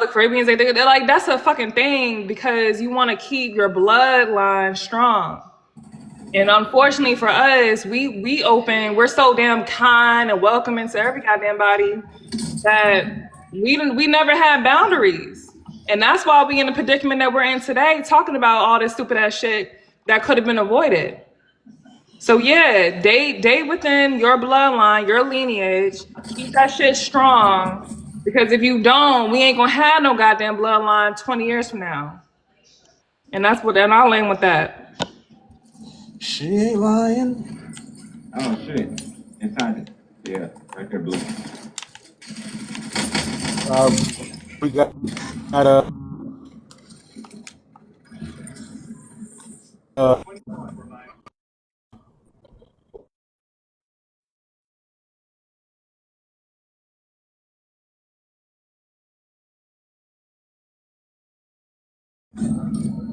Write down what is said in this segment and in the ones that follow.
The Caribbeans, they're like, that's a fucking thing because you want to keep your bloodline strong. And unfortunately for us, we're so damn kind and welcoming to every goddamn body that we never had boundaries. And that's why we in the predicament that we're in today, talking about all this stupid ass shit that could have been avoided. So yeah, date within your bloodline, your lineage, keep that shit strong. Because if you don't, we ain't gonna have no goddamn bloodline 20 years from now. And and I'll end with that. She ain't lying. Oh shit. Inside it. Yeah, right there, blue. We got uh, uh,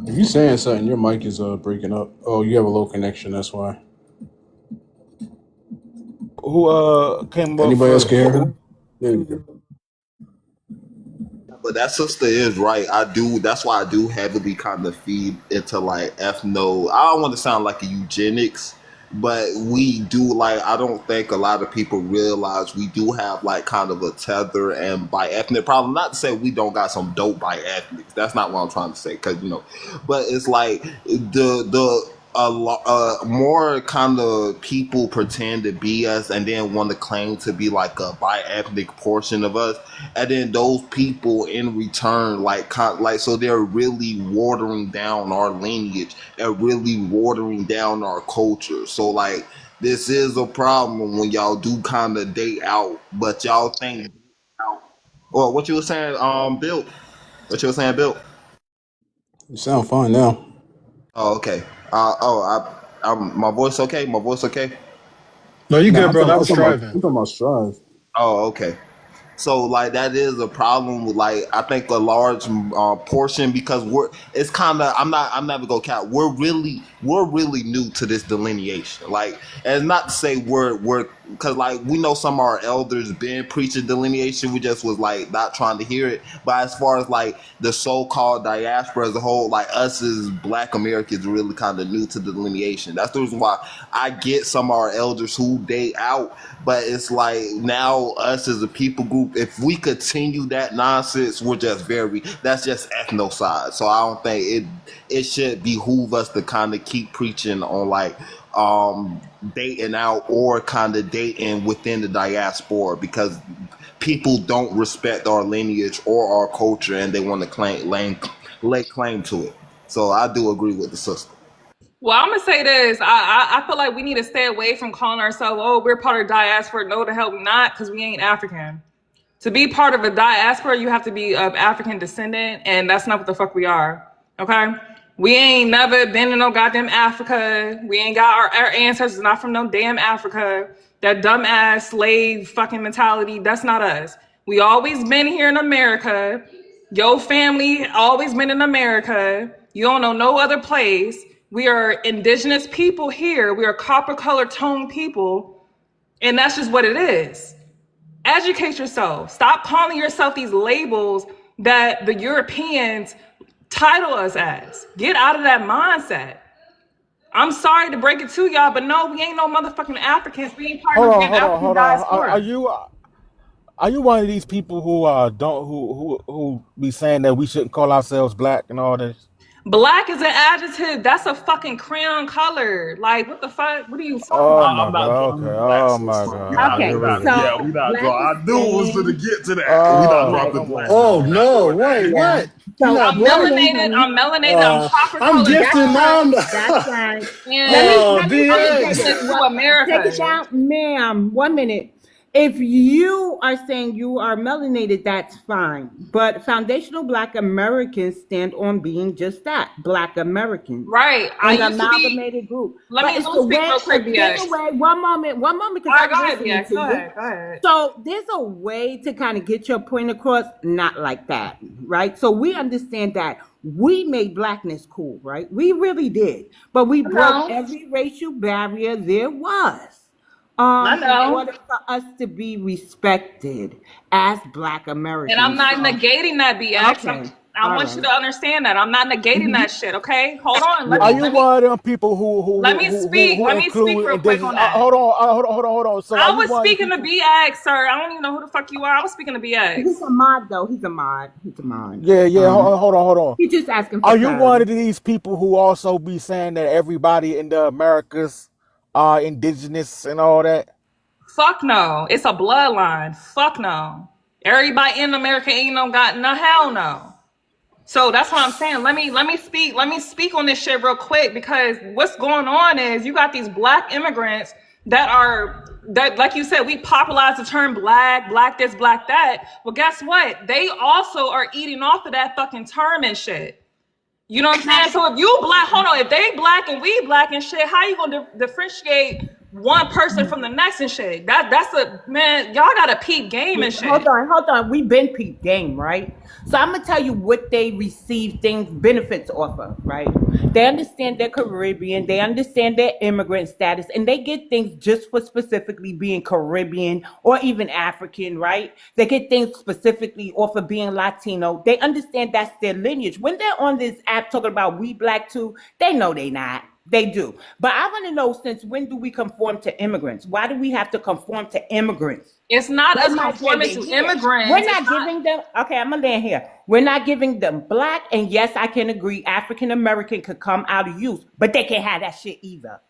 If you saying something, your mic is breaking up. Oh, you have a low connection. That's why. who came up Anybody else first? can hear her? There you go. But that sister is right. I do. That's why I do heavily kind of feed into like ethno. I don't want to sound like a eugenics, but we do like. I don't think a lot of people realize we do have like kind of a tether and by ethnic problem. Not to say we don't got some dope by ethnics. That's not what I'm trying to say. Because but it's like the more kind of people pretend to be us and then want to claim to be like a bi-ethnic portion of us, and then those people in return like so they're really watering down our lineage and really watering down our culture. So like this is a problem when y'all do kind of date out, but y'all think out. Well, what you were saying, Bill? What you were saying, Bill? You sound fine now. Oh, okay. My voice okay? My voice okay? No, you Nah, good, bro. That was I'm striving. talking about strive. Oh, okay. So like that is a problem with like I think a large portion because it's kind of I'm never gonna count. We're really new to this delineation. Like, and it's not to say we're because like we know some of our elders been preaching delineation. We just was like not trying to hear it. But as far as like the so-called diaspora as a whole, like us as Black Americans, really kind of new to delineation. That's the reason why I get some of our elders who date out, but it's like now us as a people group, if we continue that nonsense, that's just ethnocide. So I don't think it should behoove us to kind of keep preaching on like dating out or kind of dating within the diaspora because people don't respect our lineage or our culture and they want to lay claim to it. So I do agree with the sister. Well, I'm gonna say this. I feel like we need to stay away from calling ourselves, oh, we're part of diaspora. No, the hell we not, because we ain't African. To be part of a diaspora, you have to be of African descendant, and that's not what the fuck we are. Okay? We ain't never been in no goddamn Africa. We ain't got our ancestors not from no damn Africa. That dumbass slave fucking mentality, that's not us. We always been here in America. Your family always been in America. You don't know no other place. We are indigenous people here. We are copper colored tone people. And that's just what it is. Educate yourself. Stop calling yourself these labels that the Europeans title us as. Get out of that mindset. I'm sorry to break it to y'all, but no, we ain't no motherfucking Africans. We ain't part Hold of on, the hold on, African hold on. Are diaspora. you one of these people who don't who be saying that we shouldn't call ourselves black and all this? Black is an adjective. That's a fucking crayon color. Like, what the fuck? What are you talking Oh about? my I'm not god. drawing Okay. the black Oh my sister. We're not. god. We're Here Okay, we not. go. Yeah, so we're not Black drawing. is I knew it was gonna saying, get to that. We're not Oh, drawing right, the come black on, Oh sister. We're man. not no! doing that. Wait, yeah. what? You're So not I'm black? listen, melanated. honey, I'm melanated. I'm copper I'm colored that's gifted tone. now. right, that's right. Let me And Oh, let me I'm say DA. this. indigenous to What? Take it America. down, ma'am. 1 minute. If you are saying you are melanated, that's fine. But foundational Black Americans stand on being just that, Black Americans, Right. I an used to be. amalgamated group. Let But me it's the speak way real of quick, getting BX. away. One moment, All because right, I'm go ahead, listening BX. to Go you. ahead. Go ahead. So there's a way to kind of get your point across, not like that, right? So we understand that we made Blackness cool, right? We really did. But we broke No. every racial barrier there was. I In know. order for us to be respected as Black Americans. And I'm not negating that, BX. Okay. I want you to understand that. I'm not negating that shit, okay? Hold on. Are you one of them people let me speak. Let me speak include real quick indigenous? on that. Hold on. So I are you was one of the speaking to people? BX, sir. I don't even know who the fuck you are. I was speaking to BX. He's a mod, though. He's a mod. Yeah. Hold on. He's just asking for Are you clarity. one of these people who also be saying that everybody in the Americas are indigenous and all that? Fuck no. It's a bloodline. Fuck no. Everybody in America ain't no got no hell no. So that's what I'm saying. Let me speak on this shit real quick, because what's going on is you got these Black immigrants that like you said, we popularized the term black this, black that. Well, guess what? They also are eating off of that fucking term and shit. You know what I'm saying? So if you Black, hold on, if they Black and we Black and shit, how you gonna differentiate one person from the next and shit? That's a, man, y'all got a peep game and shit. Hold on. We've been peep game, right? So I'm gonna tell you what they receive benefits off of, right? They understand their Caribbean, they understand their immigrant status, and they get things just for specifically being Caribbean or even African, right? They get things specifically off of being Latino. They understand that's their lineage. When they're on this app talking about we Black too, they know they not. They do. But I want to know, since when do we conform to immigrants? Why do we have to conform to immigrants? It's not us conforming to immigrants. We're not giving them, okay, I'm going to land here. We're not giving them Black, and yes, I can agree, African American could come out of use, but they can't have that shit either.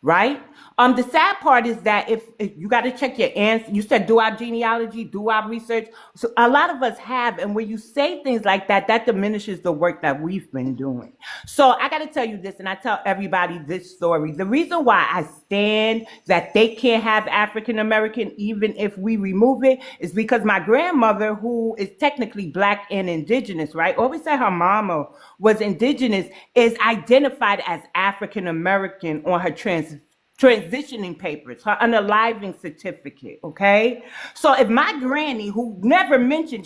Right? The sad part is that if you got to check your answer, you said do our genealogy, do our research. So a lot of us have, and when you say things like that, that diminishes the work that we've been doing. So I got to tell you this, and I tell everybody this story. The reason why I stand that they can't have African American, even if we remove it, is because my grandmother, who is technically Black and indigenous, right? Always said her mama was indigenous, is identified as African American on her transitioning papers, her unaliving certificate, okay? So if my granny, who never mentioned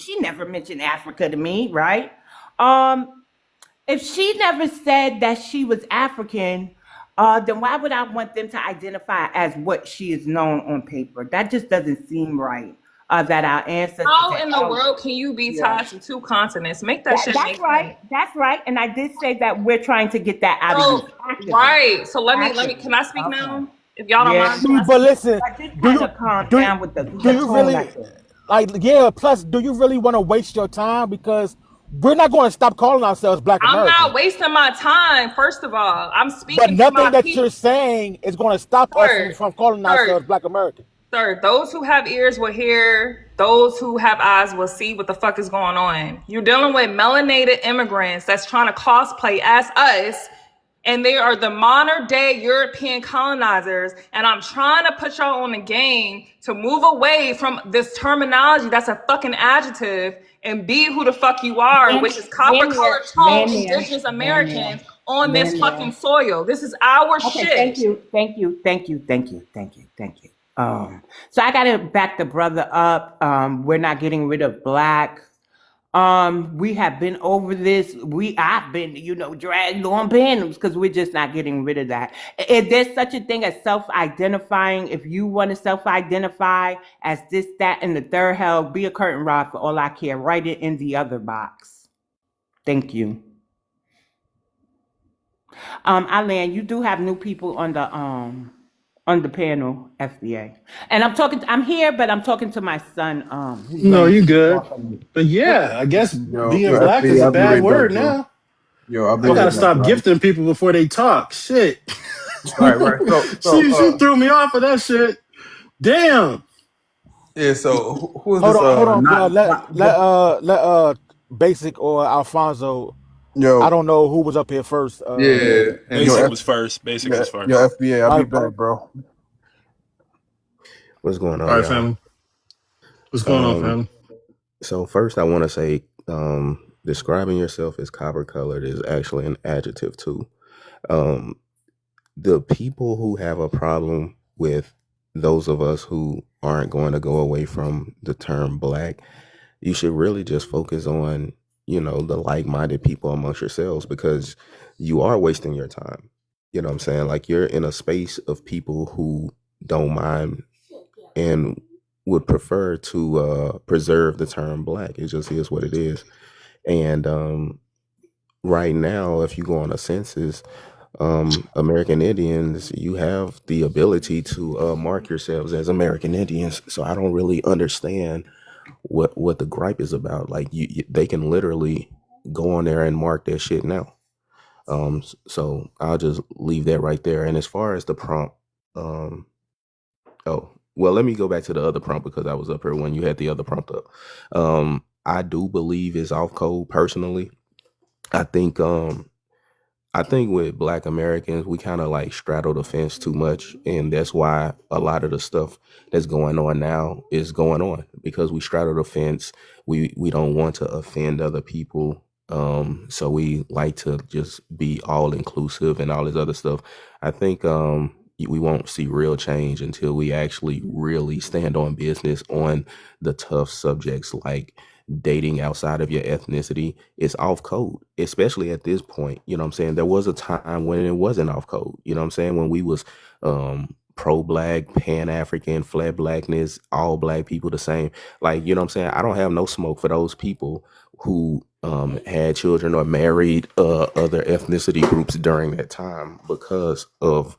Africa to me, right? If she never said that she was African, then why would I want them to identify as what she is known on paper? That just doesn't seem right. That our ancestors. How in the world can you be tied to two continents? Make that shit make sense. That's right. And I did say that we're trying to get that out of you. Right. So let me. Can I speak now? If y'all don't mind. But listen, do you really plus, do you really want to waste your time? Because we're not going to stop calling ourselves Black Americans. I'm not wasting my time. First of all, I'm speaking. But nothing that you're saying is going to stop us from calling ourselves Black Americans. Sir, those who have ears will hear, those who have eyes will see what the fuck is going on. You're dealing with melanated immigrants that's trying to cosplay as us, and they are the modern day European colonizers. And I'm trying to put y'all on the game to move away from this terminology that's a fucking adjective and be who the fuck you are, which is copper colored tone indigenous Americans on this fucking soil. This is our shit. Thank you. So I gotta back the brother up. We're not getting rid of Black. We have been over this. I've been, dragged on panels because we're just not getting rid of that. If there's such a thing as self-identifying, if you want to self-identify as this, that, and the third, hell, be a curtain rod for all I care. Write it in the other box. Thank you. Alan, you do have new people on the panel, FBA. And I'm here, but I'm talking to my son. No, you good. But yeah, I guess being Black is a bad word now. I gotta stop gifting people before they talk. Shit. Right. She threw me off of that shit. Damn. Yeah, so who is hold this? On, let Basic or Alfonso. I don't know who was up here first. Basic was first. Yo, FBA, I'll be back, bro. What's going on? All right, family. What's going on, family? So first, I want to say, describing yourself as copper colored is actually an adjective too. The people who have a problem with those of us who aren't going to go away from the term Black, you should really just focus on the like-minded people amongst yourselves, because you are wasting your time. You know what I'm saying? Like, you're in a space of people who don't mind and would prefer to preserve the term black. It just is what it is. And right now, if you go on a census, American Indians, you have the ability to mark yourselves as American Indians. So I don't really understand what the gripe is about. Like they can literally go on there and mark that shit now. So I'll just leave that right there. And as far as the prompt, oh well, let me go back to the other prompt because I was up here when you had the other prompt up. I do believe it's off code personally. I think with Black Americans, we kind of like straddle the fence too much. And that's why a lot of the stuff that's going on now is going on, because we straddle the fence. We don't want to offend other people. So we like to just be all inclusive and all this other stuff. I think we won't see real change until we actually really stand on business on the tough subjects like dating outside of your ethnicity. Is off code, especially at this point. You know what I'm saying? There was a time when it wasn't off code. You know what I'm saying? When we was pro-black, pan-African, flat blackness, all black people the same. Like, you know what I'm saying? I don't have no smoke for those people who had children or married other ethnicity groups during that time because of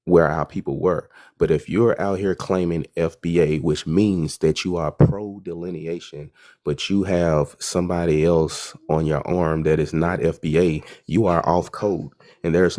where our people were. But if you're out here claiming FBA, which means that you are pro delineation, but you have somebody else on your arm that is not FBA, you are off code. And there's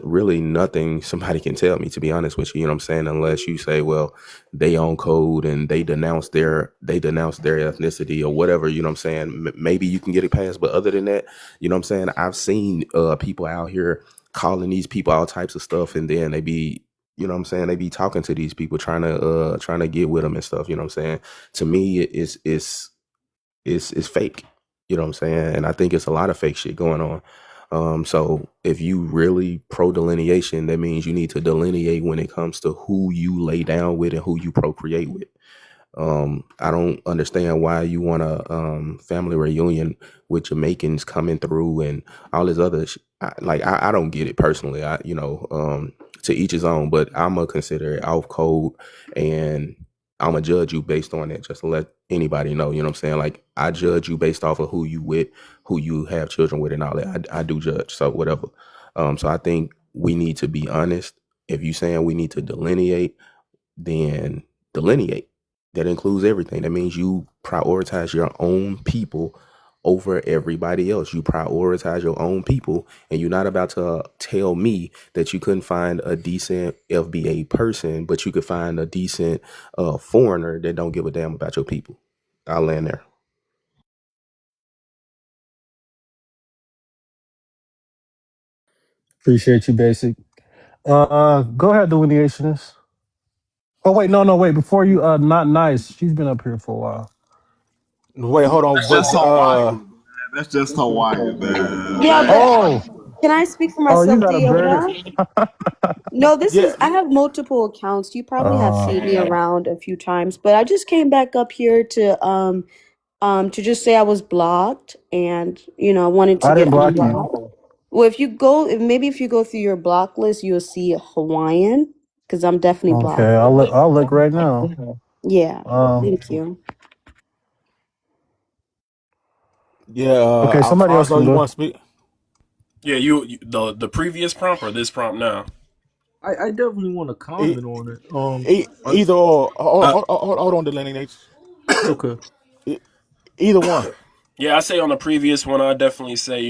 really nothing somebody can tell me, to be honest with you, you know what I'm saying, unless you say, well, they on code and they denounce their ethnicity or whatever, you know what I'm saying. Maybe you can get it passed, but other than that, you know what I'm saying, I've seen people out here calling these people all types of stuff, and then they be, you know what I'm saying, they be talking to these people trying to get with them and stuff, you know what I'm saying. To me, it's fake, you know what I'm saying, and I think it's a lot of fake shit going on. So if you really pro delineation, that means you need to delineate when it comes to who you lay down with and who you procreate with. I don't understand why you want a family reunion with Jamaicans coming through and all this other I don't get it personally. To each his own, but I'm gonna consider it off code, and I'm gonna judge you based on that, just to let anybody know, you know what I'm saying? Like, I judge you based off of who you with, who you have children with and all that. I do judge, so whatever. So I think we need to be honest. If you saying we need to delineate, then delineate. That includes everything. That means you prioritize your own people over everybody else. You prioritize your own people, and you're not about to tell me that you couldn't find a decent FBA person, but you could find a decent foreigner that don't give a damn about your people. I'll land there. Appreciate you, Basic. Go ahead, delineationist. Oh wait, no, wait. Before you, not nice. She's been up here for a while. Wait, hold on. That's just Hawaii, man. That's just Hawaii, man. Yeah, Oh, but can I speak for oh, you myself, got a bird. Deoda? No, Yeah. I have multiple accounts. You probably have seen me Oh, around a few times, but I just came back up here to just say I was blocked and, I wanted to I get didn't block you. unblocked. Well, if you go through your block list, you'll see Hawaiian, because I'm definitely blocked. Okay, I'll look right now. Yeah, Um, thank you. Yeah. okay, somebody else Also, can you go. want to speak? Yeah, the previous prompt or this prompt now? I definitely want to E- comment on it. Either or. Hold on, delineate. Okay. Either one. Yeah, I say on the previous one, I definitely say,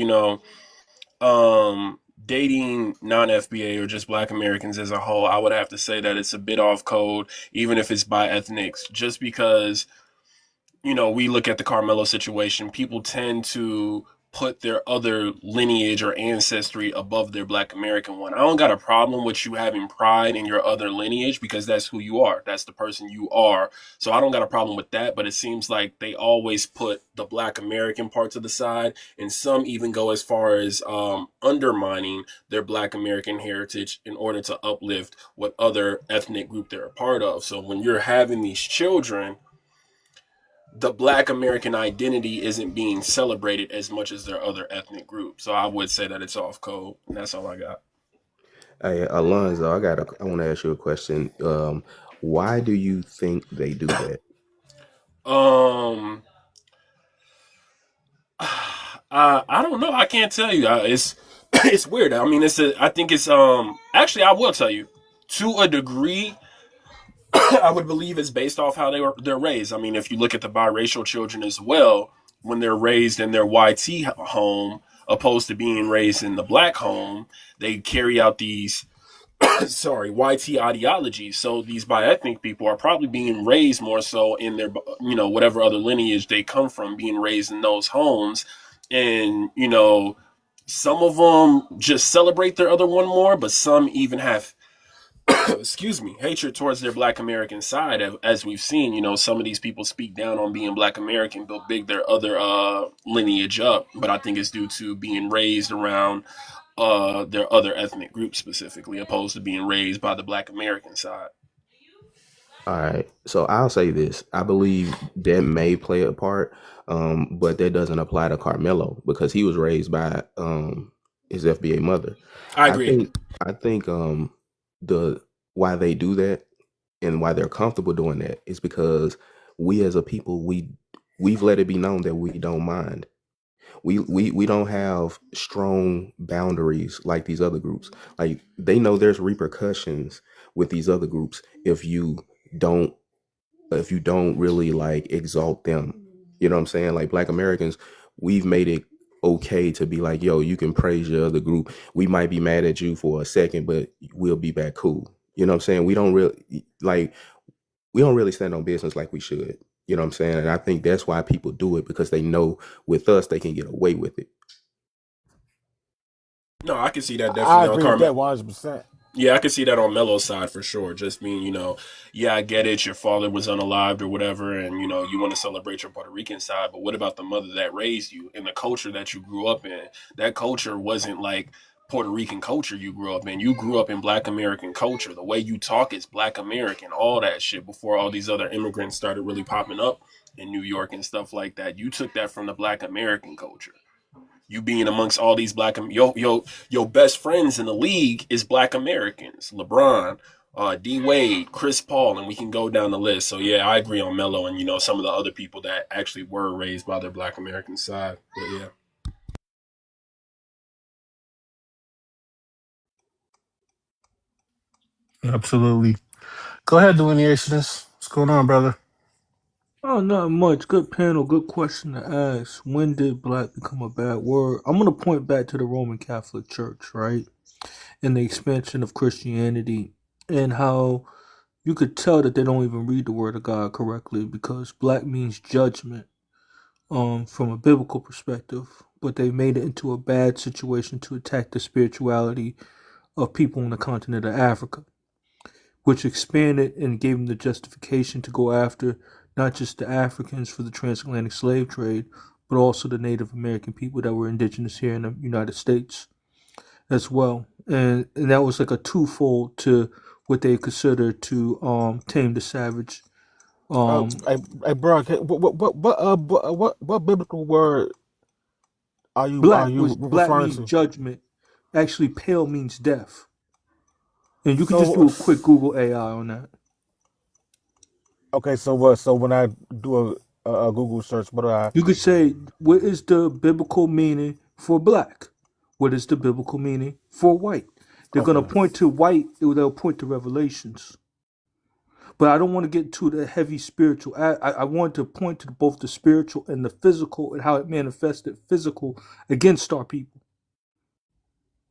dating non-FBA or just Black Americans as a whole, I would have to say that it's a bit off code, even if it's by ethnics, just because, we look at the Carmelo situation. People tend to put their other lineage or ancestry above their Black American one. I don't got a problem with you having pride in your other lineage, because that's who you are. That's the person you are. So I don't got a problem with that, but it seems like they always put the Black American part to the side, and some even go as far as undermining their Black American heritage in order to uplift what other ethnic group they're a part of. So when you're having these children, the Black American identity isn't being celebrated as much as their other ethnic groups. So I would say that it's off code, and that's all I got. Hey, Alonzo, I want to ask you a question. Why do you think they do that? Um, I don't know. I can't tell you. It's it's weird. I mean, I think it's Actually, I will tell you to a degree. I would believe it's based off how they're raised. I mean, if you look at the biracial children as well, when they're raised in their YT home, opposed to being raised in the black home, they carry out these YT ideologies. So these bi-ethnic people are probably being raised more so in their, whatever other lineage they come from, being raised in those homes. And, some of them just celebrate their other one more, but some even have, excuse me, hatred towards their black American side. As we've seen, some of these people speak down on being black American, but big their other lineage up. But I think it's due to being raised around their other ethnic groups specifically, opposed to being raised by the black American side. All right. So I'll say this. I believe that may play a part, but that doesn't apply to Carmelo because he was raised by his FBA mother. I agree. I think the why they do that and why they're comfortable doing that is because we as a people, we've let it be known that we don't mind. We don't have strong boundaries like these other groups. Like they know there's repercussions with these other groups if you don't really like exalt them. You know what I'm saying? Like Black Americans, we've made it okay to be like, yo, you can praise your other group. We might be mad at you for a second, but we'll be back cool. You know what I'm saying? We don't really stand on business like we should. You know what I'm saying? And I think that's why people do it, because they know with us they can get away with it. No, I can see that definitely. I agree with that 100%. Yeah, I can see that on Melo's side for sure. Just being, yeah, I get it. Your father was unalived or whatever, and you want to celebrate your Puerto Rican side. But what about the mother that raised you and the culture that you grew up in? That culture wasn't like Puerto Rican culture you grew up in. You grew up in Black American culture. The way you talk is Black American, all that shit. Before all these other immigrants started really popping up in New York and stuff like that, you took that from the Black American culture. You being amongst all these your best friends in the league is Black Americans. LeBron, D Wade, Chris Paul, and we can go down the list. So yeah, I agree on Melo and some of the other people that actually were raised by their Black American side. But yeah. Absolutely. Go ahead, delineationist. What's going on, brother? Oh, not much. Good panel. Good question to ask. When did black become a bad word? I'm going to point back to the Roman Catholic Church, right? And the expansion of Christianity and how you could tell that they don't even read the word of God correctly because black means judgment from a biblical perspective, but they made it into a bad situation to attack the spirituality of people on the continent of Africa, which expanded and gave them the justification to go after not just the Africans for the transatlantic slave trade, but also the Native American people that were indigenous here in the United States as well. And that was like a twofold to what they consider to tame the savage. Hey, bro, what biblical word are you Black referring means to? judgment. Actually, pale means death. And you can just do a quick Google AI on that. Okay, so what? So when I do a Google search, what do I? You could say, what is the biblical meaning for black? What is the biblical meaning for white? They're going to point to white, they'll point to Revelations. But I don't want to get to the heavy spiritual. I want to point to both the spiritual and the physical and how it manifested physical against our people.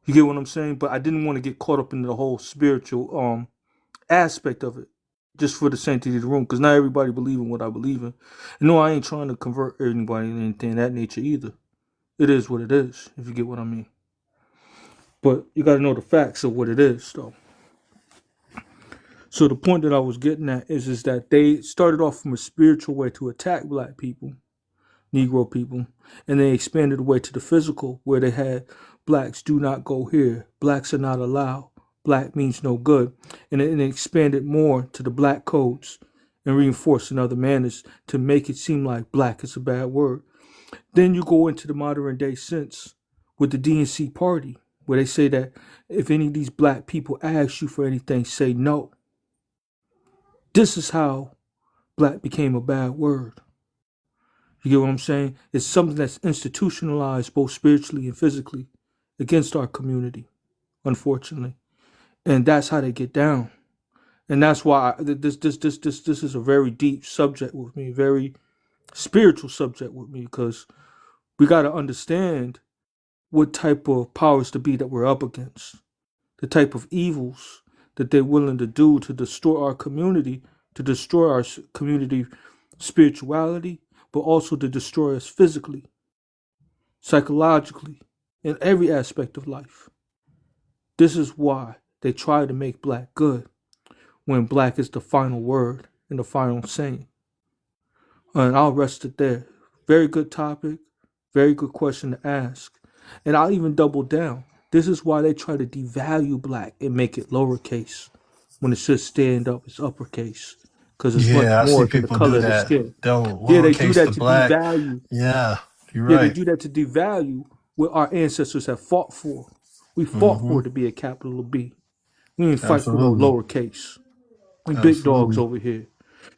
You get what I'm saying? But I didn't want to get caught up in the whole spiritual aspect of it, just for the sanctity of the room, because not everybody believe in what I believe in. And no, I ain't trying to convert anybody to anything of that nature either. It is what it is, if you get what I mean. But you got to know the facts of what it is, though. So the point that I was getting at is that they started off from a spiritual way to attack black people, Negro people, and they expanded away to the physical, where they had blacks do not go here, blacks are not allowed, black means no good, and it expanded more to the black codes and reinforced in other manners to make it seem like black is a bad word. Then you go into the modern day sense with the DNC party, where they say that if any of these black people ask you for anything, say no. This is how black became a bad word. You get what I'm saying? It's something that's institutionalized both spiritually and physically against our community, unfortunately. And that's how they get down. And that's why this is a very deep subject with me, very spiritual subject with me, because we got to understand what type of powers to be that we're up against, the type of evils that they're willing to do to destroy our community, to destroy our community spirituality, but also to destroy us physically, psychologically, in every aspect of life. This is why they try to make black good when black is the final word and the final saying. And I'll rest it there. Very good topic, very good question to ask. And I'll even double down. This is why they try to devalue black and make it lowercase when it should stand up as uppercase, because it's much Yeah, I see more than the people do color of the that. skin. They'll Yeah, they do lowercase the that to black. devalue. Yeah, you're Yeah, they right. do that to devalue what our ancestors have fought for. We fought Mm-hmm. for it to be a capital B. We didn't fight for no Absolutely. lowercase. We big dogs Absolutely. over here.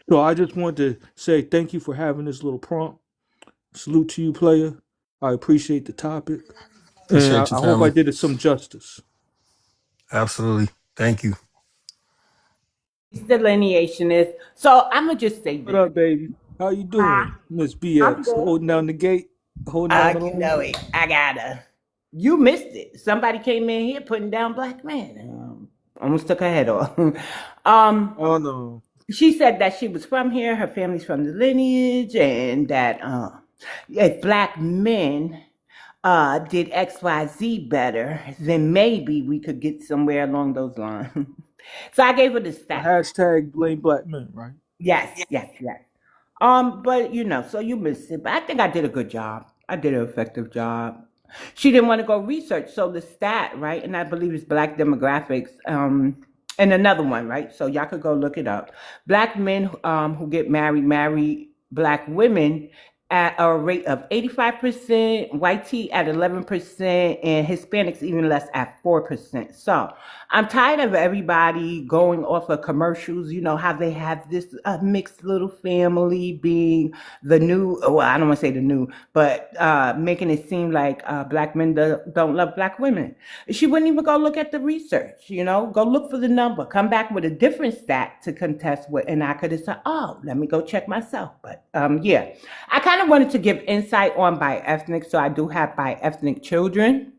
So I just wanted to say thank you for having this little prompt. Salute to you, player. I appreciate the topic. And Appreciate you, I hope I family. did it some justice. Absolutely. Thank you. Delineation is. So I'm gonna just say What this. up, baby? How you doing, Miss I'm BX? good. Holding down the gate? Holding down the You line? know it. I gotta. You missed it. Somebody came in here putting down black man. Almost took her head off. Oh, no. She said that she was from here. Her family's from the lineage, and that if black men did X, Y, Z better, then maybe we could get somewhere along those lines. So I gave her the stat. Hashtag blame black men, right? Yes. But so you missed it. But I think I did a good job. I did an effective job. She didn't want to go research. So the stat, right? And I believe it's black demographics. And another one, right? So y'all could go look it up. Black men who get married marry black women at a rate of 85%, white tea at 11%, and Hispanics even less at 4%. So I'm tired of everybody going off of commercials. You know how they have this mixed little family being the new, well, I don't want to say the new, but making it seem like black men don't love black women. She wouldn't even go look at the research, go look for the number, come back with a different stat to contest with, and I could have said, oh, let me go check myself. But yeah, I kind of wanted to give insight on bi-ethnic, so I do have bi-ethnic children.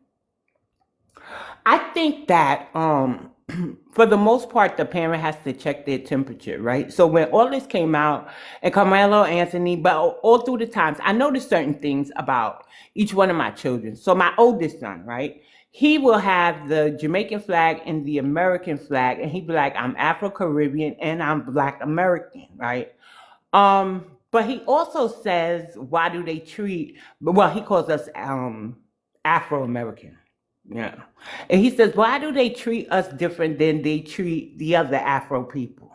I think that for the most part, the parent has to check their temperature, right? So when all this came out, and Carmelo, Anthony, but all through the times, I noticed certain things about each one of my children. So my oldest son, right? He will have the Jamaican flag and the American flag, and he'd be like, I'm Afro-Caribbean and I'm Black American, right? But he also says, why do they treat, well, he calls us Afro-American. Yeah. And he says, why do they treat us different than they treat the other Afro people?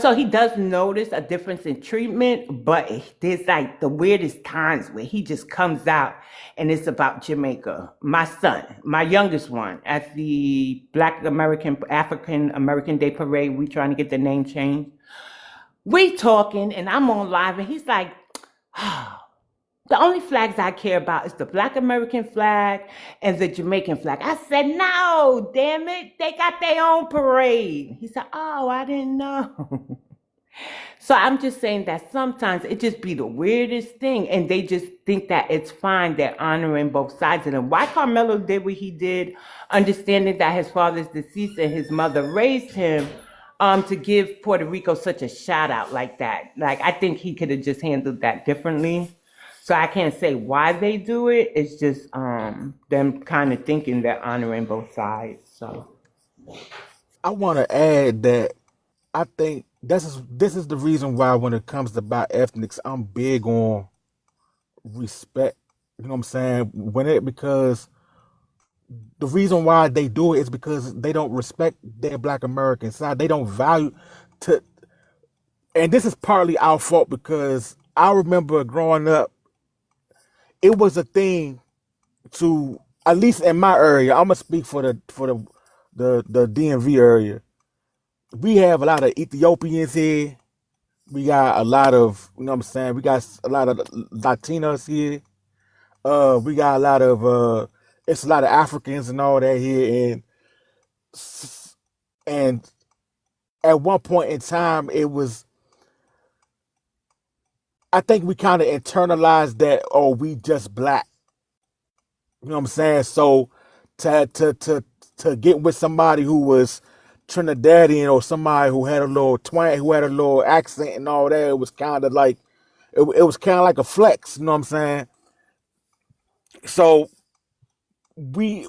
So he does notice a difference in treatment, but there's like the weirdest times where he just comes out and it's about Jamaica. My son, my youngest one, at the African American Day Parade, we trying to get the name changed. We talking and I'm on live and he's like, the only flags I care about is the Black American flag and the Jamaican flag. I said, no, damn it. They got their own parade. He said, oh, I didn't know. So I'm just saying that sometimes it just be the weirdest thing. And they just think that it's fine. They're honoring both sides of them. Why Carmelo did what he did, understanding that his father's deceased and his mother raised him, to give Puerto Rico such a shout out like that. Like, I think he could have just handled that differently. So I can't say why they do it. It's just them kind of thinking they're honoring both sides. So I want to add that I think this is the reason why when it comes to bioethnics, I'm big on respect. You know what I'm saying? Because the reason why they do it is because they don't respect their Black American side. They don't value and this is partly our fault because I remember growing up, it was a thing to, at least in my area, I'm gonna speak for the DMV area. we have a lot of Ethiopians here. We got a lot of, you know what I'm saying? We got a lot of Latinos here. We got a lot of it's a lot of Africans and all that here, and at one point in time it was, I think we kind of internalized that, oh, we just black. You know what I'm saying? So to get with somebody who was Trinidadian or somebody who had a little twang, who had a little accent and all that, it was kind of like it was kind of like a flex. You know what I'm saying? So we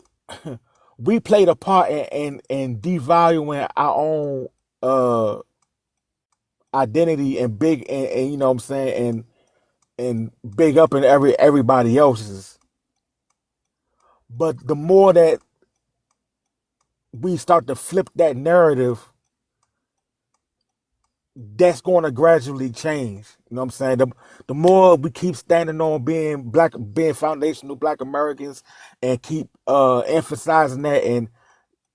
we played a part in devaluing our own identity and big and you know what I'm saying, and big up in everybody else's. But the more that we start to flip that narrative, that's going to gradually change. You know what I'm saying? The more we keep standing on being black, being foundational Black Americans, and keep emphasizing that and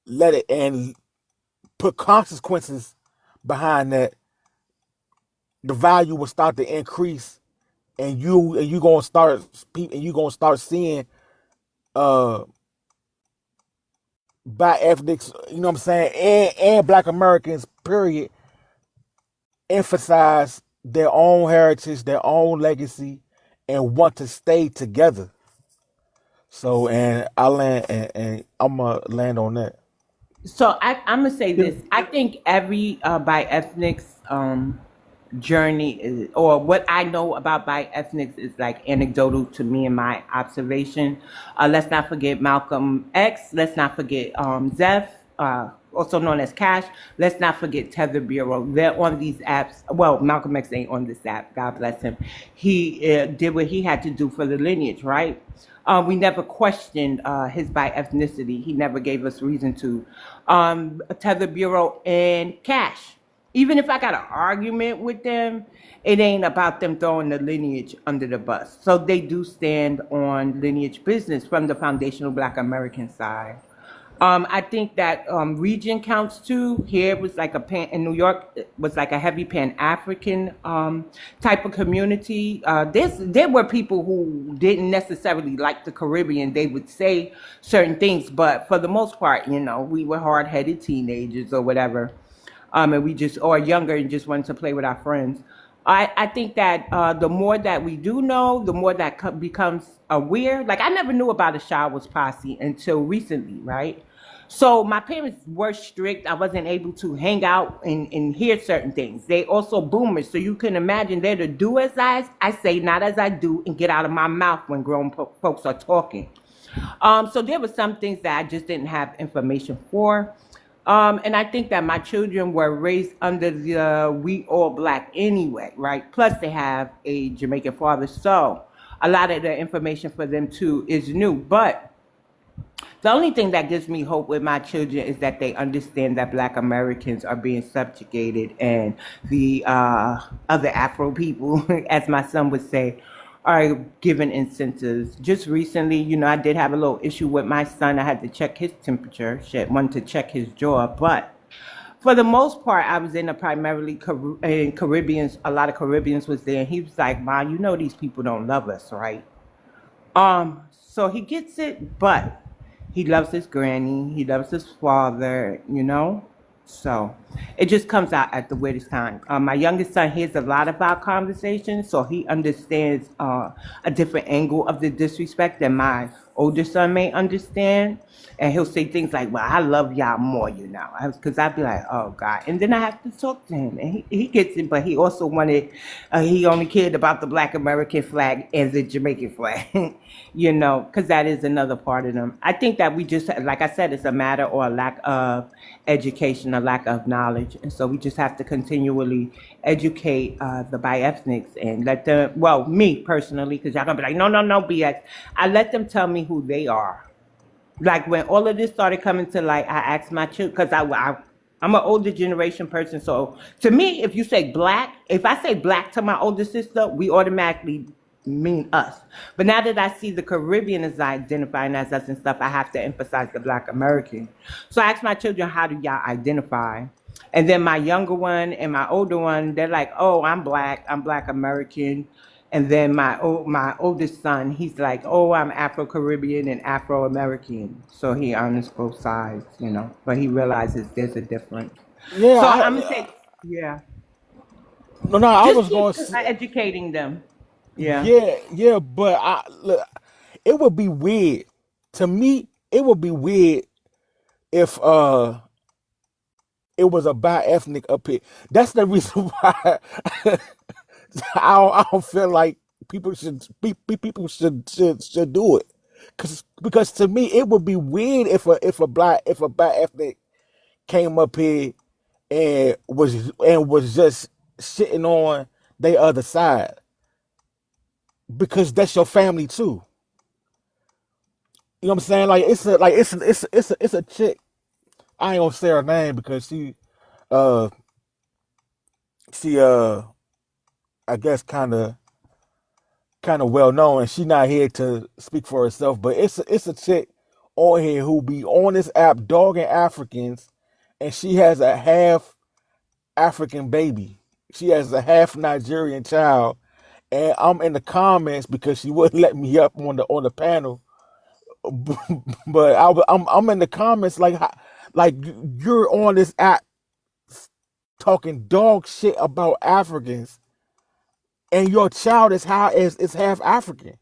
let it and put consequences behind that, the value will start to increase, and you gonna start seeing Black ethnics, you know what I'm saying, and Black Americans, period, emphasize their own heritage, their own legacy, and want to stay together. So, and I land, and I'm gonna land on that. So I'm gonna say this. I think every bi-ethnics journey is, or what I know about bi-ethnics is like anecdotal to me in my observation. Let's not forget Malcolm X. Let's not forget Zeph, also known as Cash. Let's not forget Tether Bureau. They're on these apps. Well, Malcolm X ain't on this app. God bless him. He did what he had to do for the lineage, right? We never questioned his bi-ethnicity. He never gave us reason to. Tether Bureau and Cash. Even if I got an argument with them, it ain't about them throwing the lineage under the bus. So they do stand on lineage business from the foundational Black American side. I think that region counts too. Here was like in New York, it was like a heavy Pan-African type of community. There were people who didn't necessarily like the Caribbean. They would say certain things, but for the most part, you know, we were hard-headed teenagers or whatever. And we just, or younger, and just wanted to play with our friends. I think that the more that we do know, the more that becomes aware. Like, I never knew about a Showers posse until recently, right? So my parents were strict. I wasn't able to hang out and hear certain things. They also boomers, so you can imagine they're to do as I say, not as I do, and get out of my mouth when grown folks are talking. So there were some things that I just didn't have information for. And I think that my children were raised under the we all black anyway, right? Plus they have a Jamaican father. So a lot of the information for them too is new. But the only thing that gives me hope with my children is that they understand that Black Americans are being subjugated, and the other Afro people, as my son would say, are given incentives. Just recently, you know, I did have a little issue with my son. I had to check his temperature. Shit, wanted to check his jaw. But for the most part, I was in a primarily in Caribbeans. A lot of Caribbeans was there. And he was like, "Mom, you know these people don't love us, right?" So he gets it, but he loves his granny. He loves his father, you know? So it just comes out at the weirdest time. My youngest son hears a lot of our conversations, so he understands a different angle of the disrespect than my older son may understand. And he'll say things like, "Well, I love y'all more, you know." Because I'd be like, "Oh, God." And then I have to talk to him. And he gets it, but he also wanted, he only cared about the Black American flag and the Jamaican flag, you know, because that is another part of them. I think that we just, like I said, it's a matter or a lack of education, a lack of knowledge. And so we just have to continually educate the bi-ethnics and let them, well, me personally, because y'all going to be like, no, BX. I let them tell me who they are. Like when all of this started coming to light, I asked my children, because I'm an older generation person. So to me, if you say black, if I say black to my older sister, we automatically mean us. But now that I see the Caribbean as identifying as us and stuff, I have to emphasize the Black American. So I asked my children, how do y'all identify? And then my younger one and my older one, they're like, "Oh, I'm Black American." And then my oldest son, he's like, "Oh, I'm Afro Caribbean and Afro American." So he honors both sides, but he realizes there's a difference. Yeah, So I'm gonna say, yeah, no, I just was keep going to. educating them. Yeah. Yeah, but look, it would be weird to me. It would be weird if it was a bi-ethnic up here. That's the reason why I don't feel like people should people should do it. Because to me it would be weird if a bi-ethnic came up here and was just shitting on their other side, because that's your family too. You know what I'm saying? Like it's a chick. I ain't gonna say her name because uh she I guess kind of well known, and she not here to speak for herself. But it's a chick on here who be on this app dogging Africans, and she has a half African baby. She has a half Nigerian child, and I'm in the comments because she wouldn't let me up on the panel. But I'm in the comments like you're on this app talking dog shit about Africans, and your child is half African.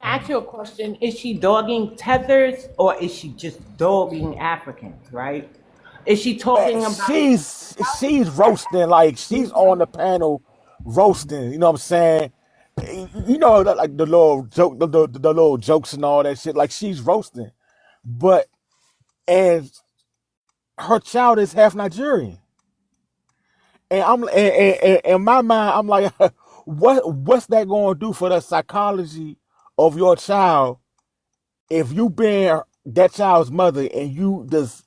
Ask you a question: is she dogging tethers or is she just dogging Africans? Right? Is she talking about? She's roasting, like she's on the panel roasting. You know what I'm saying? You know, like the little joke, the little jokes and all that shit. Like she's roasting, but and her child is half Nigerian, and in my mind, I'm like, what's that going to do for the psychology of your child if you being that child's mother and you just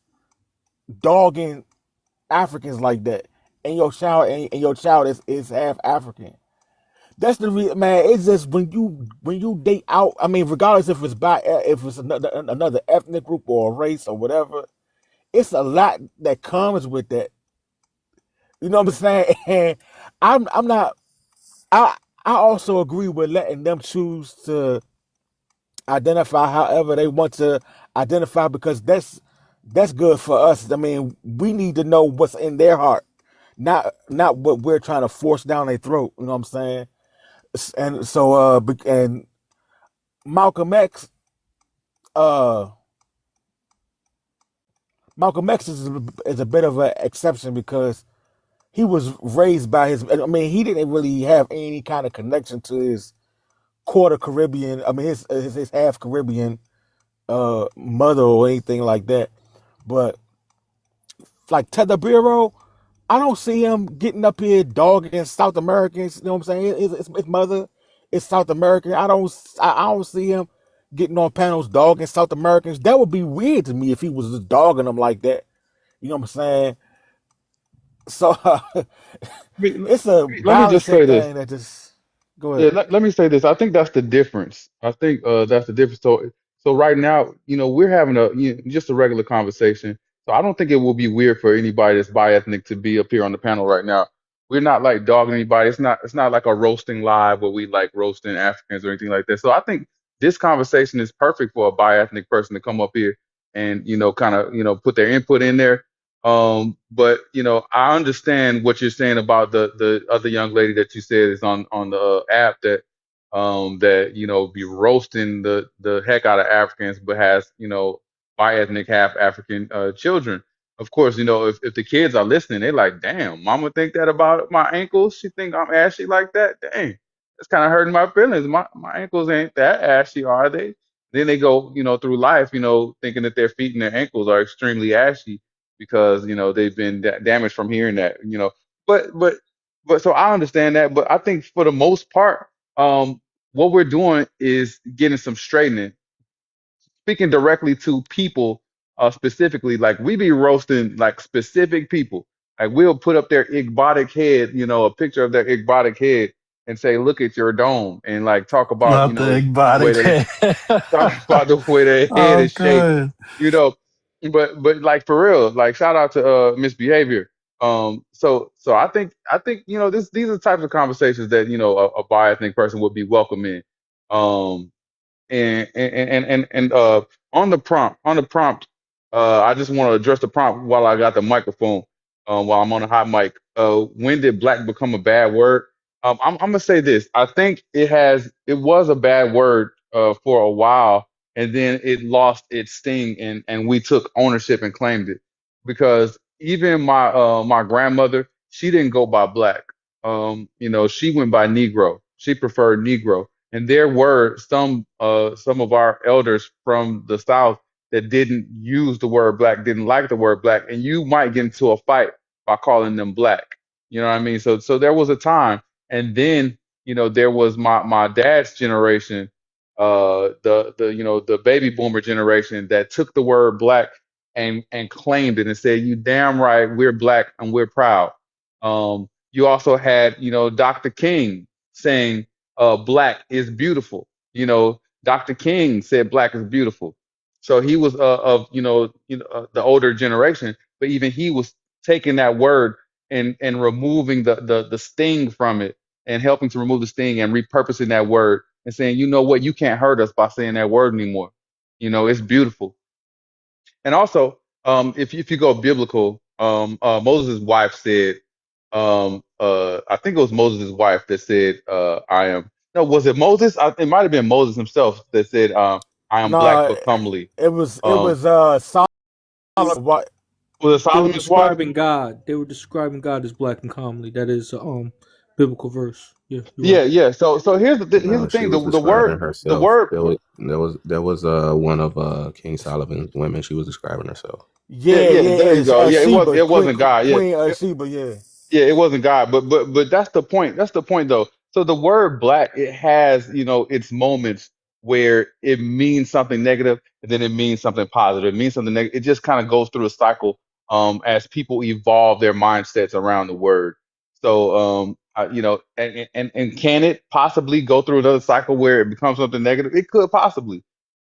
dogging Africans like that, and your child is half African. That's the reason, man. It's just when you date out. I mean, regardless if it's another ethnic group or a race or whatever, it's a lot that comes with that. You know what I'm saying? And I'm not. I also agree with letting them choose to identify however they want to identify, because that's good for us. I mean, we need to know what's in their heart, not what we're trying to force down their throat. You know what I'm saying? And so and Malcolm X, Malcolm X is a bit of an exception because he was raised by his. I mean, he didn't really have any kind of connection to his quarter Caribbean. I mean, his half Caribbean mother or anything like that. But like Ted Bureau, I don't see him getting up here dogging South Americans. You know what I'm saying? His mother is South American. I don't see him getting on panels dogging South Americans. That would be weird to me if he was just dogging them like that. You know what I'm saying? So it's a Let me just balancing say this. thing that just go ahead. Yeah, let me say this. I think that's the difference. I think that's the difference. So right now, we're having just a regular conversation. So I don't think it will be weird for anybody that's bi-ethnic to be up here on the panel right now. We're not like dogging anybody. It's not like a roasting live where we like roasting Africans or anything like that. So I think this conversation is perfect for a bi-ethnic person to come up here and kind of put their input in there. But I understand what you're saying about the other young lady that you said is on the app that be roasting the heck out of Africans, but has bi-ethnic half African children. Of course, if the kids are listening, they're like, "Damn, mama think that about my ankles? She think I'm ashy like that? Dang, that's kind of hurting my feelings. My ankles ain't that ashy, are they?" Then they go, through life, thinking that their feet and their ankles are extremely ashy because they've been damaged from hearing that. But so I understand that. But I think for the most part, what we're doing is getting some straightening, speaking directly to people, specifically. Like we be roasting like specific people. Like we'll put up their Igbotic head, a picture of their Igbotic head, and say, "Look at your dome," and like talk about Not the the way exotic they head. talk about the way their head Oh, is shaped, good. you know. but like for real, like shout out to Misbehavior. So I think these are the types of conversations that a bi-ethnic person would be welcome in. Um, and on the prompt, I just want to address the prompt while I got the microphone, while I'm on a hot mic. When did black become a bad word? I'm gonna say this. I think it was a bad word for a while, and then it lost its sting, and we took ownership and claimed it. Because even my grandmother, she didn't go by black. She went by Negro. She preferred Negro, and there were some of our elders from the South that didn't use the word black, didn't like the word black, and you might get into a fight by calling them black. You know what I mean? So there was a time, and then there was my dad's generation, the baby boomer generation that took the word black and claimed it and said, "You damn right, we're black and we're proud." You also had Dr. King saying black is beautiful. Dr. King said black is beautiful. So he was of the older generation, but even he was taking that word and removing the sting from it and helping to remove the sting and repurposing that word and saying, you know what, you can't hurt us by saying that word anymore. It's beautiful. And also, if you go biblical, Moses' wife said, I think it was Moses' wife that said, "I am." No, was it Moses? It might have been Moses himself that said, "I am black No, but comely." it was Um, Solomon. What? was it They were Solomon's wife? describing God. They were describing God as black and comely. That is biblical verse. Yeah, you're Yeah, right. yeah. So here's the No, she thing. was The describing word the herself. word. There was one of King Solomon's women. She was describing herself. Yeah, Yeah, yeah. yeah, There you it's go. Yeah, Sheba, it wasn't God. Yeah, Queen Sheba. Yeah. yeah, it wasn't God, but that's the point. That's the point though. So the word black, it has, its moments where it means something negative and then it means something positive. It means something negative. It just kind of goes through a cycle as people evolve their mindsets around the word. So and can it possibly go through another cycle where it becomes something negative? It could possibly.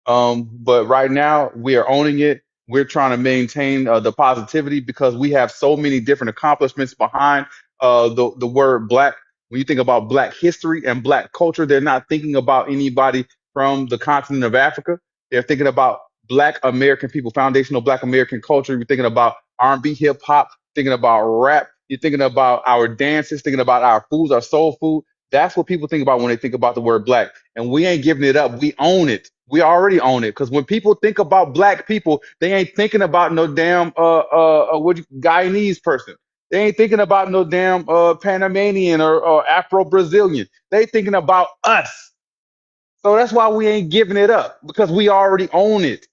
But right now we are owning it. We're trying to maintain the positivity because we have so many different accomplishments behind the word black. When you think about black history and black culture, they're not thinking about anybody from the continent of Africa. They're thinking about black American people, foundational black American culture. You're thinking about R&B, hip hop, thinking about rap. You're thinking about our dances, thinking about our foods, our soul food. That's what people think about when they think about the word black, and we ain't giving it up. We own it. We already own it. Because when people think about black people, they ain't thinking about no damn Guyanese person. They ain't thinking about no damn Panamanian or Afro Brazilian. They thinking about us. So that's why we ain't giving it up because we already own it.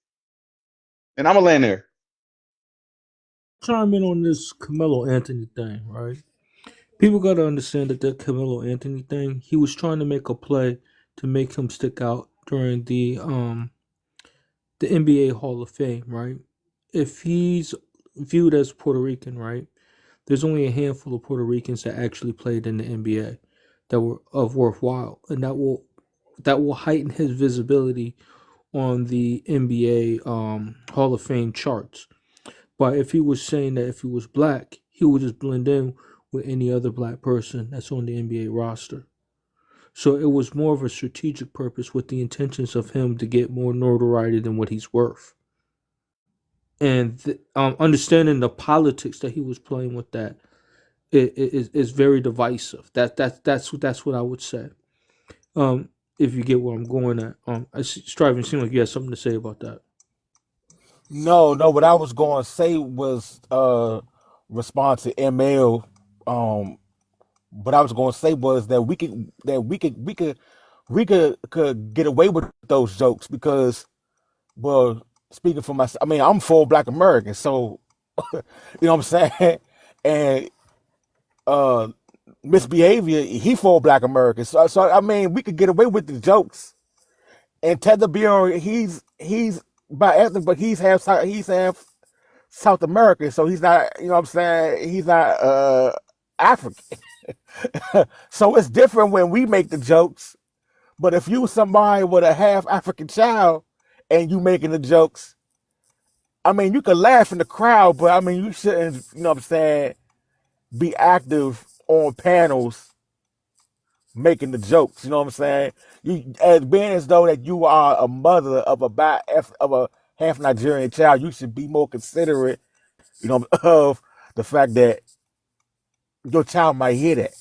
And I'm gonna land there. Chime in on this Camelo Anthony thing, right? People got to understand that Camelo Anthony thing, he was trying to make a play to make him stick out during the NBA Hall of Fame, right? If he's viewed as Puerto Rican, right? There's only a handful of Puerto Ricans that actually played in the NBA that were of worthwhile, and that will heighten his visibility on the NBA Hall of Fame charts. But if he was saying that if he was black, he would just blend in with any other black person that's on the NBA roster. So it was more of a strategic purpose with the intentions of him to get more notoriety than what he's worth. And understanding the politics that he was playing with that is very divisive. That's what I would say. If you get where I'm going at, Striving seemed like you had something to say about that. No, no. What I was going to say was respond to ML. What I was going to say was that we could get away with those jokes because, well, speaking for myself, I mean, I'm full Black American, so you know what I'm saying, and uh, Misbehavior, he full Black American, so I mean, we could get away with the jokes. And Tether Bureau, he's by ethnic, but he's half South American, so he's not, you know what I'm saying, he's not African. So it's different when we make the jokes. But if you somebody with a half African child and you making the jokes, I mean, you can laugh in the crowd, but I mean, you shouldn't, you know what I'm saying, be active on panels making the jokes. You know what I'm saying? You as being as though that you are a mother of a half Nigerian child, you should be more considerate, you know, of the fact that your child might hear that.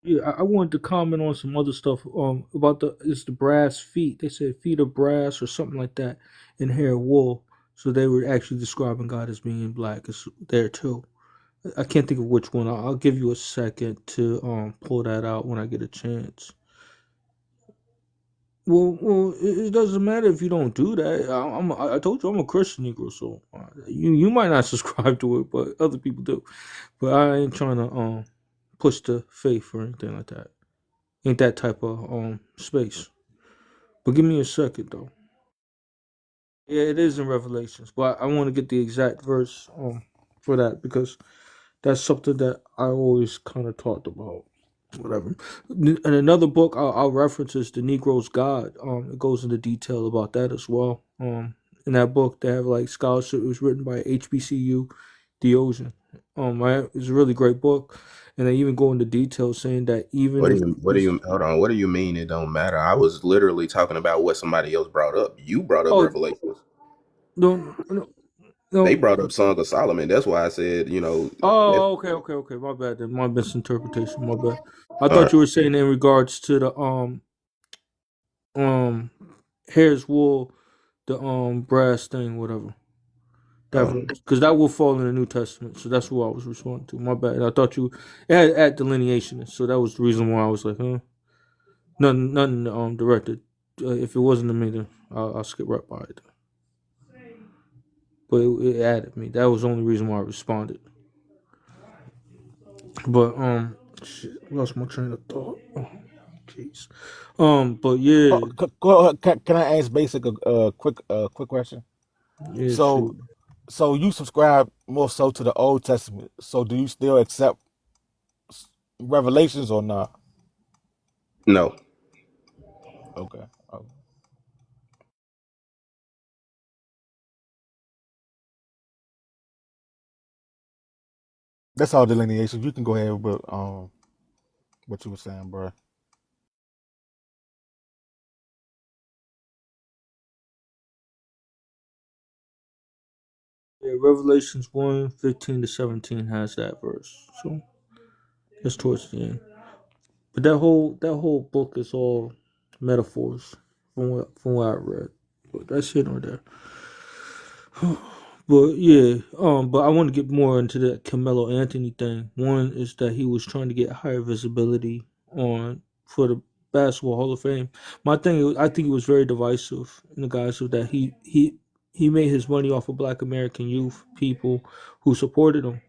Yeah, I wanted to comment on some other stuff. About the brass feet. They said feet of brass or something like that, and hair of wool. So they were actually describing God as being black. It's there too. I can't think of which one. I'll give you a second to pull that out when I get a chance. Well, it doesn't matter if you don't do that. I told you I'm a Christian Negro, so you might not subscribe to it, but other people do. But I ain't trying to push the faith or anything like that. Ain't that type of space. But give me a second though. Yeah, it is in Revelations, but I want to get the exact verse for that because that's something that I always kind of talked about. Whatever. In another book, I'll reference is the Negro's God. It goes into detail about that as well. In that book, they have like scholarship. It was written by HBCU, The Ocean. It's a really great book, and they even go into detail saying that even hold on? What do you mean it don't matter? I was literally talking about what somebody else brought up. You brought up Revelations. No. They brought up Song of Solomon. That's why I said, Oh, okay. My bad. Then my misinterpretation. My bad. I thought you were saying in regards to the hair's wool, the brass thing, whatever. That because that will fall in the New Testament. So that's what I was responding to. My bad. I thought you had delineation, so that was the reason why I was like, huh? Nothing directed. If it wasn't to me, then I'll skip right by it. But it added me. That was the only reason why I responded. But shit, lost my train of thought. Oh, jeez. But yeah. Can I ask basic quick question? Yeah, so you subscribe more so to the Old Testament. So do you still accept Revelations or not? No. Okay. That's all delineation. You can go ahead with what you were saying, bro. Yeah, Revelations 1:15-17 has that verse. So that's towards the end. But that whole book is all metaphors from what I read. But that's here nor there. But yeah, but I want to get more into the Carmelo Anthony thing. One is that he was trying to get higher visibility for the Basketball Hall of Fame. My thing, I think it was very divisive in the guise of that he made his money off of Black American youth, people who supported him.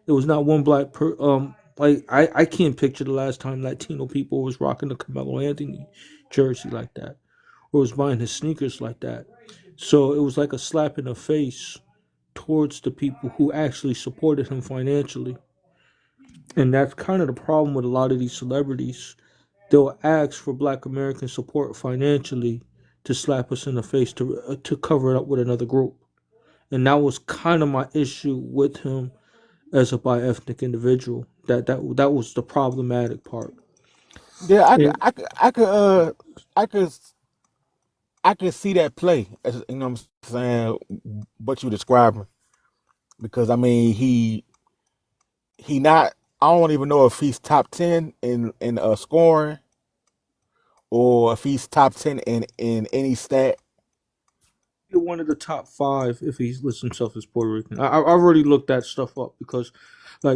It was not one black like I can't picture the last time Latino people was rocking the Carmelo Anthony jersey like that, or was buying his sneakers like that. So it was like a slap in the face towards the people who actually supported him financially. And that's kind of the problem with a lot of these celebrities. They'll ask for Black American support financially to slap us in the face to cover it up with another group. And that was kind of my issue with him as a bi-ethnic individual. That was the problematic part. Yeah, I could see that play. You know what I'm saying? What you describing? Because I mean, he not. I don't even know if he's top 10 in scoring, or if he's top 10 in any stat. One of the top 5 if he lists himself as Puerto Rican. I've already looked that stuff up because, like,